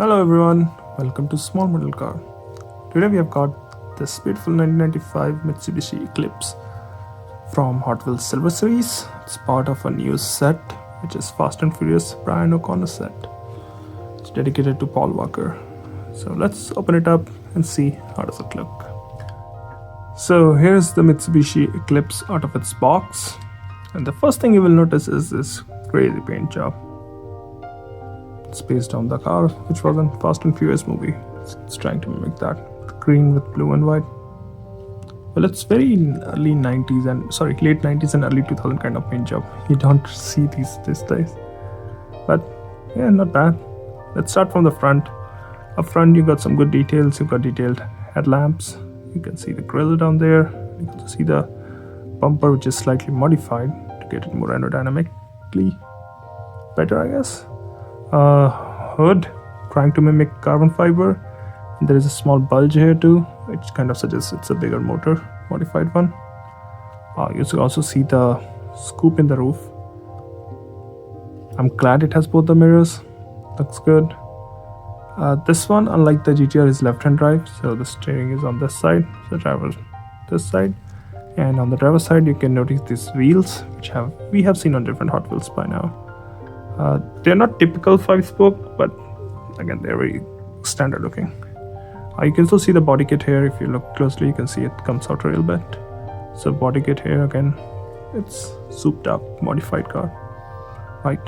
Hello everyone, welcome to Small Model Car. Today we have got this beautiful 1995 Mitsubishi Eclipse from Hotwheels Silver Series. It's part of a new set, which is Fast and Furious Brian O'Connor set. It's dedicated to Paul Walker. So let's open it up and see how does it look. So here's the Mitsubishi Eclipse out of its box. And the first thing you will notice is this crazy paint job. It's based on the car which was in Fast and Furious movie. It's trying to mimic that. Green with blue and white. Well, it's very late 90s and early 2000 kind of paint job. You don't see these days. But yeah, not bad. Let's start from the front. Up front you got some good details. You got detailed headlamps. You can see the grille down there. You can see the bumper, which is slightly modified to get it more aerodynamically better, I guess. Hood, trying to mimic carbon fiber. And there is a small bulge here too, which kind of suggests it's a bigger motor, modified one. You also see the scoop in the roof. I'm glad it has both the mirrors. Looks good. This one, unlike the GTR, is left-hand drive, so the steering is on this side, so the driver this side. And on the driver's side, you can notice these wheels, which we have seen on different Hot Wheels by now. They're not typical 5-spoke, but again, they're very standard looking. You can also see the body kit here. If you look closely, you can see it comes out a little bit. So body kit here, again, it's souped up, modified car. Right,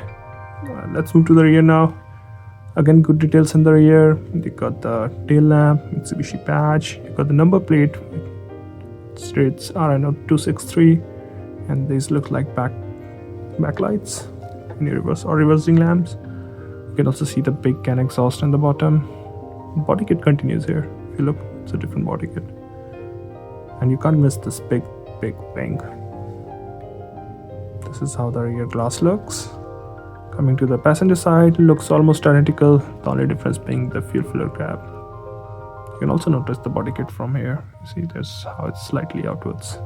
let's move to the rear now. Again, good details in the rear. You got the tail lamp, Mitsubishi badge. You got the number plate, which states RNO 263, and these look like backlights. Reversing lamps. You can also see the big can exhaust in the bottom. Body kit continues here. If you look, it's a different body kit. And you can't miss this big wing. This is how the rear glass looks. Coming to the passenger side, looks almost identical, the only difference being the fuel filler cap. You can also notice the body kit from here. You see there's how it's slightly outwards.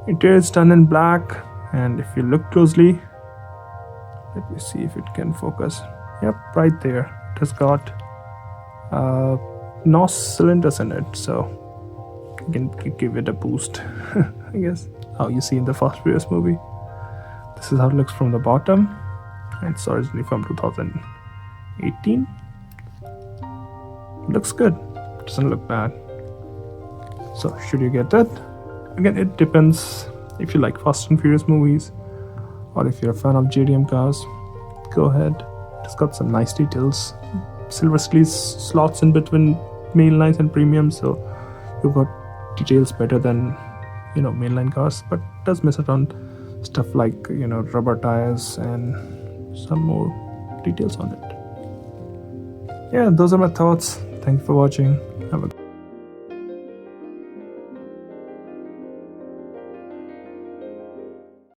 Interior is done in black, and if you look closely, let me see if it can focus. Yep, right there. It has got NOS cylinders in it, so you can give it a boost, I guess. How you see in the Fast Furious movie. This is how it looks from the bottom. And it's originally from 2018. Looks good. Doesn't look bad. So should you get that? Again, it depends if you like Fast and Furious movies, or if you're a fan of JDM cars, go ahead. It's got some nice details. Silver slots in between mainlines and premium, so you've got details better than mainline cars, but it does miss out on stuff like rubber tires and some more details on it. Yeah, those are my thoughts. Thank you for watching. Have a